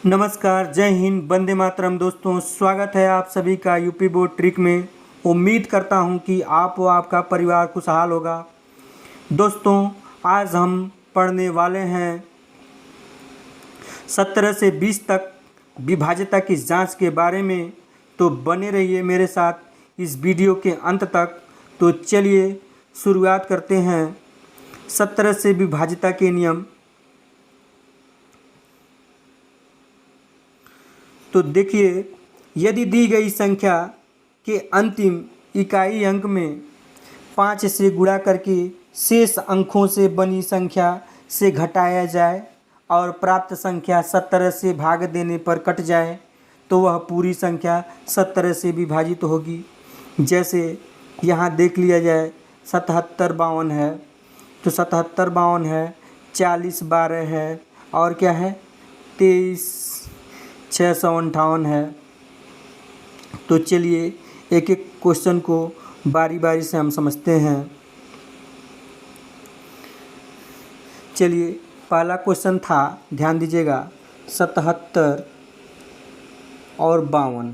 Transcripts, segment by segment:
नमस्कार, जय हिंद, वंदे मातरम। दोस्तों, स्वागत है आप सभी का यूपी बोर्ड ट्रिक में। उम्मीद करता हूं कि आप व आपका परिवार खुशहाल होगा। दोस्तों, आज हम पढ़ने वाले हैं 17 से 20 तक विभाज्यता की जांच के बारे में। तो बने रहिए मेरे साथ इस वीडियो के अंत तक। तो चलिए शुरुआत करते हैं 17 से विभाज्यता के नियम। तो देखिए, यदि दी गई संख्या के अंतिम इकाई अंक में 5 से गुणा करके शेष अंकों से बनी संख्या से घटाया जाए और प्राप्त संख्या 17 से भाग देने पर कट जाए तो वह पूरी संख्या 17 से विभाजित होगी। जैसे यहाँ देख लिया जाए 77 52 है, तो 77 52 है, 40 12 है और क्या है 23 658 है। तो चलिए एक एक क्वेश्चन को बारी बारी से हम समझते हैं। चलिए, पहला क्वेश्चन था, ध्यान दीजिएगा, 77 और 52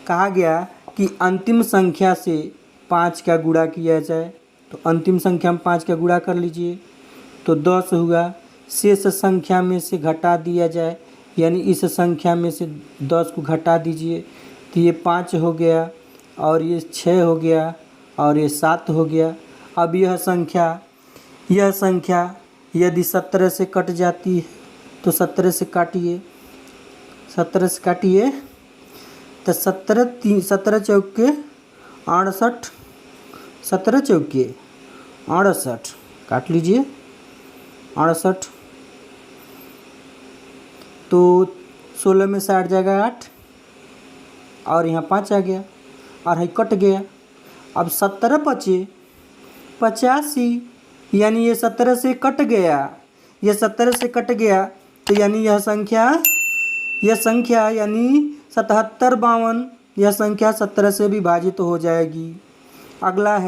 कहा गया कि अंतिम संख्या से 5 का गुणा किया जाए। तो अंतिम संख्या में 5 का गुणा कर लीजिए तो 10 हुआ। शेष संख्या में से घटा दिया जाए, यानी इस संख्या में से 10 को घटा दीजिए तो ये 5 हो गया और ये 6 हो गया और ये 7 हो गया। अब यह संख्या यदि 17 से कट जाती है तो 17 से काटिए, 17 से काटिए तो 17 चौके 68, 17 चौके 68 काट लीजिए 68। तो 16 में से 8 जाएगा 8 और यहाँ 5 आ गया और है कट गया। अब 17 बचे 85, यानी ये 17 से कट गया, ये 17 से कट गया तो यानी यह संख्या यानी 77 52 यह संख्या 17 से विभाजित हो जाएगी। अगला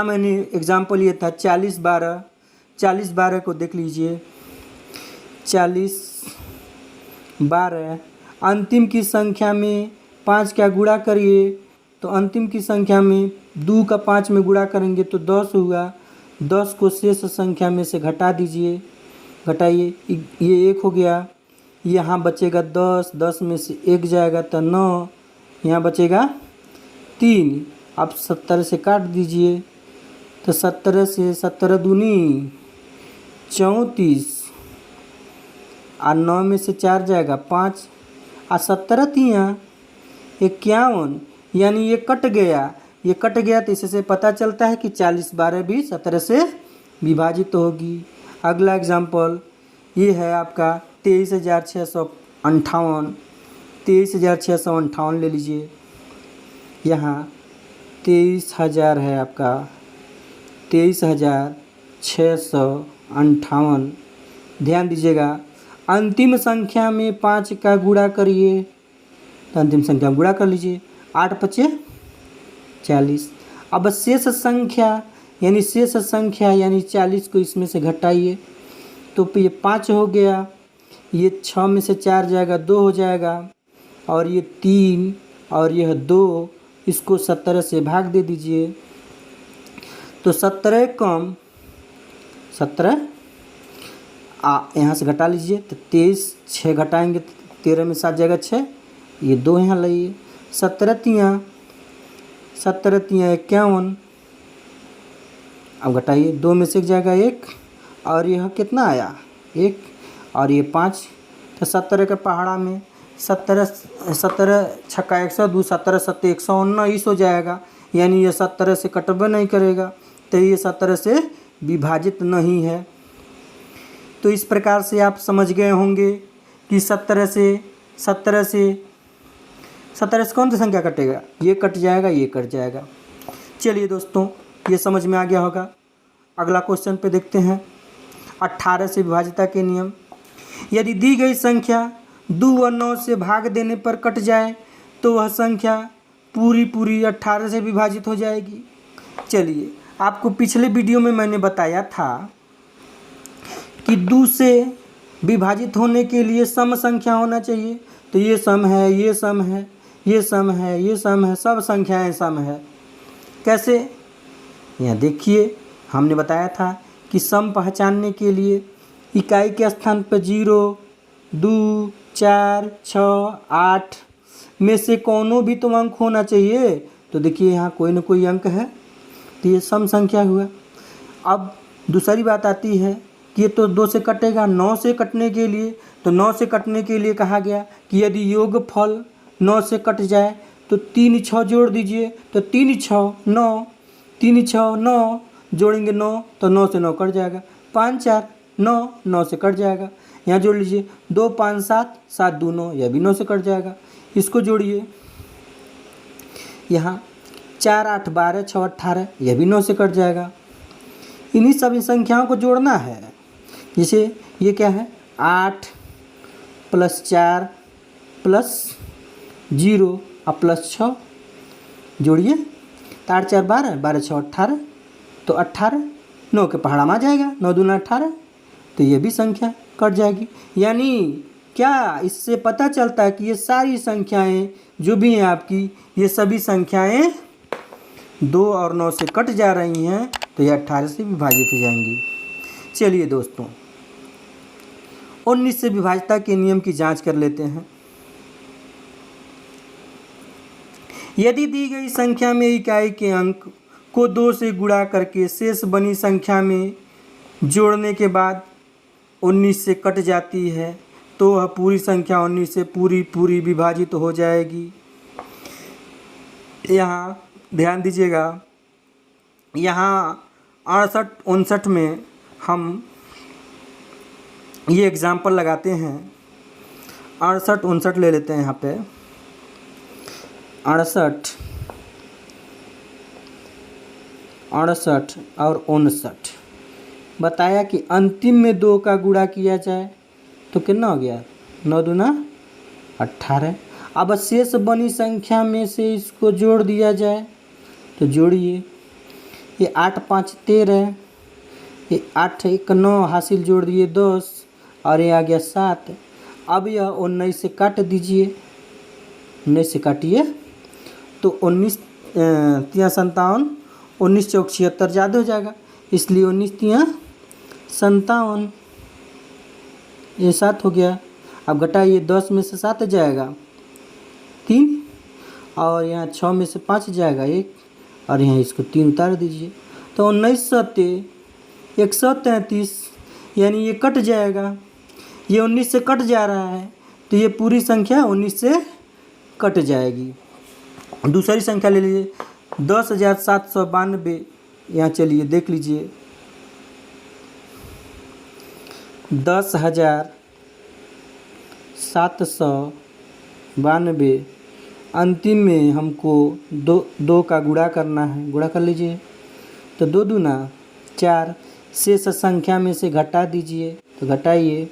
मैंने एग्जाम्पल ये था 40 12 को देख लीजिए। 40 12 अंतिम की संख्या में 5 का गुणा करिए तो अंतिम की संख्या में 2 का 5 में गुणा करेंगे तो 10 हुआ। 10 को शेष संख्या में से घटा दीजिए, घटाइए, ये 1 हो गया। यहाँ बचेगा 10 में से 1 जाएगा तो 9, यहाँ बचेगा 3। अब 70 से काट दीजिए तो 17 से 17 दूनी 34 और 9 में से 4 जाएगा 5 और 17 तियाँ 51, यानी ये कट गया तो इससे पता चलता है कि 40 12 भी 17 से विभाजित होगी। अगला एग्जाम्पल ये है आपका 23,658 ले लीजिए। यहाँ 23,000 है आपका, 23,658। ध्यान दीजिएगा, अंतिम संख्या में 5 का गुणा करिए तो अंतिम संख्या में गुणा कर लीजिए, 8 5 40। अब शेष संख्या यानी 40 को इसमें से घटाइए तो ये 5 हो गया। ये 6 में से 4 जाएगा 2 हो जाएगा और ये 3 और यह 2, इसको 17 से भाग दे दीजिए तो 17 कम 17 यहाँ से घटा लीजिए तो 23 6 घटाएंगे तो 13 में 7 जाएगा 6, ये 2 यहाँ लाइए। 17 तियाँ 51, अब घटाइए, 2 में से 1 जाएगा 1 और यह कितना आया 1 और ये 5। तो 17 के पहाड़ा में 17 छक्का 102, 17 7 119 हो जाएगा, यानी ये 17 से कटबे नहीं करेगा तो ये 17 से विभाजित नहीं है। तो इस प्रकार से आप समझ गए होंगे कि 17 से कौन सी संख्या कटेगा, ये कट जाएगा, ये कट जाएगा। चलिए दोस्तों, ये समझ में आ गया होगा। अगला क्वेश्चन पे देखते हैं 18 से विभाज्यता के नियम। यदि दी गई संख्या 2 व 9 से भाग देने पर कट जाए तो वह संख्या पूरी 18 से विभाजित हो जाएगी। चलिए, आपको पिछले वीडियो में मैंने बताया था कि 2 से विभाजित होने के लिए सम संख्या होना चाहिए। तो ये सम है, ये सम है, ये सम है, ये सम है, सब संख्याएं सम है। कैसे? यहाँ देखिए, हमने बताया था कि सम पहचानने के लिए इकाई के स्थान पर 0, 2, 4, 6, 8 में से कौनों भी तो अंक होना चाहिए। तो देखिए यहाँ कोई ना कोई अंक है, तो ये सम संख्या हुआ। अब दूसरी बात आती है कि ये तो 2 से कटेगा, 9 से कटने के लिए, तो 9 से कटने के लिए कहा गया कि यदि योगफल 9 से कट जाए तो 3 6 जोड़ दीजिए। तो 3 6 9, 3 6 9 जोड़ेंगे 9, तो 9 से 9 कट जाएगा। 5 4 9, 9 से कट जाएगा। यहाँ जोड़ लीजिए 2 5 7, 7 2 9, यह भी 9 से कट जाएगा। इसको जोड़िए, यहाँ 4 8 12, 6 18, यह भी 9 से कट जाएगा। इन्हीं सभी संख्याओं को जोड़ना है। जैसे ये क्या है, 8 + 4 + 0 और +6 जोड़िए। 8 4 12, 12 6 18, तो 18, 9 के पहाड़ा में आ जाएगा, 9 दूना 18, तो ये भी संख्या कट जाएगी। यानी क्या इससे पता चलता है कि ये सारी संख्याएं जो भी हैं आपकी, ये सभी संख्याएं 2 और 9 से कट जा रही हैं, तो ये 18 से विभाजित हो जाएंगी। चलिए दोस्तों, 19 से विभाज्यता के नियम की जांच कर लेते हैं। यदि दी गई संख्या में इकाई के अंक को 2 से गुणा करके शेष बनी संख्या में जोड़ने के बाद 19 से कट जाती है, तो वह पूरी संख्या 19 से पूरी विभाजित हो जाएगी। यहाँ ध्यान दीजिएगा, यहाँ 68 59 में हम ये एग्ज़ाम्पल लगाते हैं। 68 59 ले लेते हैं यहाँ पे। 68 68 और 59 बताया कि अंतिम में 2 का गुणा किया जाए तो कितना हो गया, 9 दूना 18। अब शेष बनी संख्या में से इसको जोड़ दिया जाए, तो जोड़िए। ये 8 5 13, ये 8 1 9, हासिल जोड़ दिए 10, और ये आ गया 7। अब यह 19 से काट दीजिए, 19 से काटिए, तो 19 3 57, 19 चौक 76 ज़्यादा हो जाएगा, इसलिए 19 3 57, ये 7 हो गया। अब घटाइए, 10 में से 7 जाएगा 3, और यहाँ 6 में से 5 जाएगा 1, और यहाँ इसको 3 उतार दीजिए, तो 19 7 133, यानी ये कट जाएगा। ये 19 से कट जा रहा है, तो ये पूरी संख्या 19 से कट जाएगी। दूसरी संख्या ले लीजिए, 10,792। यहाँ चलिए देख लीजिए, 10,792। अंतिम में हमको 2 का गुणा करना है, गुणा कर लीजिए। तो 2 दूना 4, शेष संख्या में से घटा दीजिए, तो घटाइए,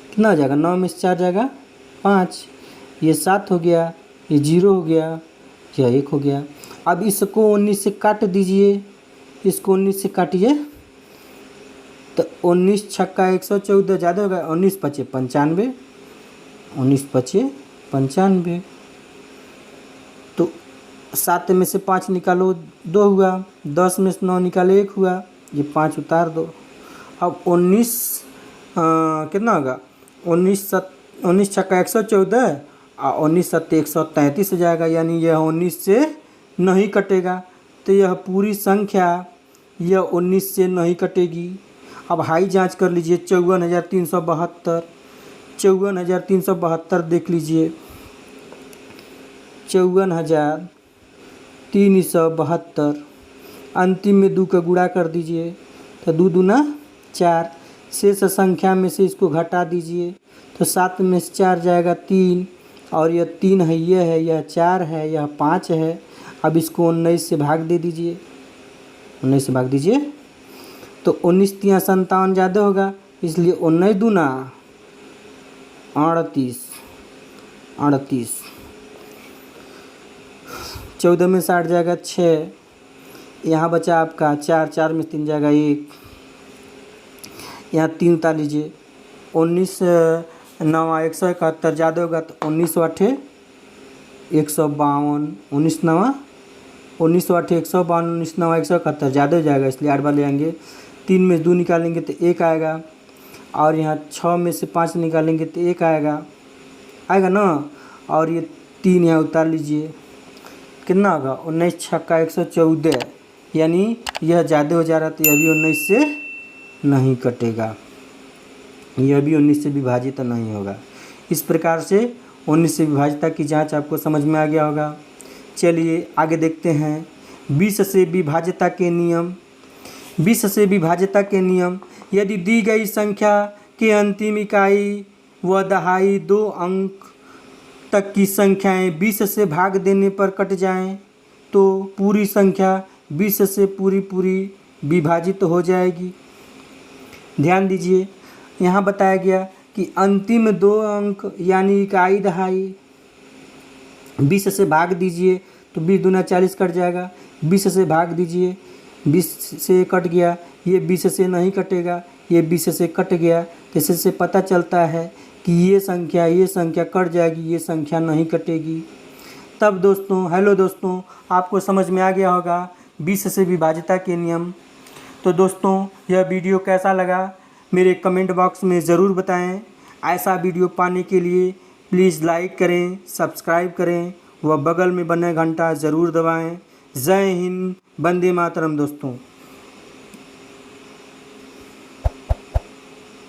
कितना हो जाएगा, 9 में से 4 जाएगा 5, ये 7 हो गया, ये 0 हो गया, यह 1 हो गया। अब इसको 19 से काट दीजिए, इसको 19 से काटिए, तो 19 छक्का 114 ज़्यादा होगा, 19 5 95, 19 5 95। तो 7 में से 5 निकालो, 2 हुआ, 10 में से 9 निकालो, 1 हुआ, ये 5 उतार दो। अब 19 कितना होगा, 19 छक्का 114 और 19 7 133 हो जाएगा, यानी यह 19 से नहीं कटेगा। तो यह पूरी संख्या यह 19 से नहीं कटेगी। अब हाई जांच कर लीजिए, 54,372, 54,372 देख लीजिए, 54,372। अंतिम में 2 का गुणा कर दीजिए, तो 2 दूना 4, शेष संख्या में से इसको घटा दीजिए, तो 7 में से 4 जाएगा 3, और यह 3 है, यह 4 है, यह 5 है। अब इसको 19 से भाग दे दीजिए, 19 से भाग दीजिए, तो 19 3 57 ज़्यादा होगा, इसलिए 19 दूना 38, 14 में 60 जाएगा 6, यहाँ बचा आपका 4, 4 में 3 जाएगा 1, यहाँ 3 उतार लीजिए, 19 नवा 171 ज़्यादा होगा तो 19 अठे 152, 19 नवा 19 अठे 152, 19 नवा 171 ज़्यादा हो जाएगा, इसलिए 8 बार ले आएंगे। 3 में 2 निकालेंगे तो 1 आएगा, और यहाँ 6 में से 5 निकालेंगे तो 1 आएगा ना। और ये 3 यहाँ उतार लीजिए, कितना होगा 19 छक्का 114, यानी यह ज़्यादा हो जा रहा तो यह भी 19 से नहीं कटेगा, यह भी 19 से विभाजित नहीं होगा। इस प्रकार से 19 से विभाजितता की जांच आपको समझ में आ गया होगा। चलिए आगे देखते हैं 20 से विभाज्यता के नियम। 20 से विभाज्यता के नियम, यदि दी गई संख्या के अंतिम इकाई व दहाई 2 अंक तक की संख्याएं 20 से भाग देने पर कट जाएं तो पूरी संख्या 20 से पूरी विभाजित हो जाएगी। ध्यान दीजिए, यहाँ बताया गया कि अंतिम 2 अंक यानी इकाई दहाई 20 से भाग दीजिए तो 20 दूना 40 कट जाएगा। 20 से भाग दीजिए, 20 से कट गया, ये 20 से नहीं कटेगा, ये 20 से कट गया। तो इससे पता चलता है कि ये संख्या कट जाएगी, ये संख्या नहीं कटेगी। तब दोस्तों, हेलो दोस्तों, आपको समझ में आ गया होगा 20 से विभाज्यता के नियम। तो दोस्तों, यह वीडियो कैसा लगा मेरे कमेंट बॉक्स में ज़रूर बताएं। ऐसा वीडियो पाने के लिए प्लीज़ लाइक करें, सब्सक्राइब करें व बगल में बने घंटा ज़रूर दबाएं। जय हिंद, वंदे मातरम दोस्तों।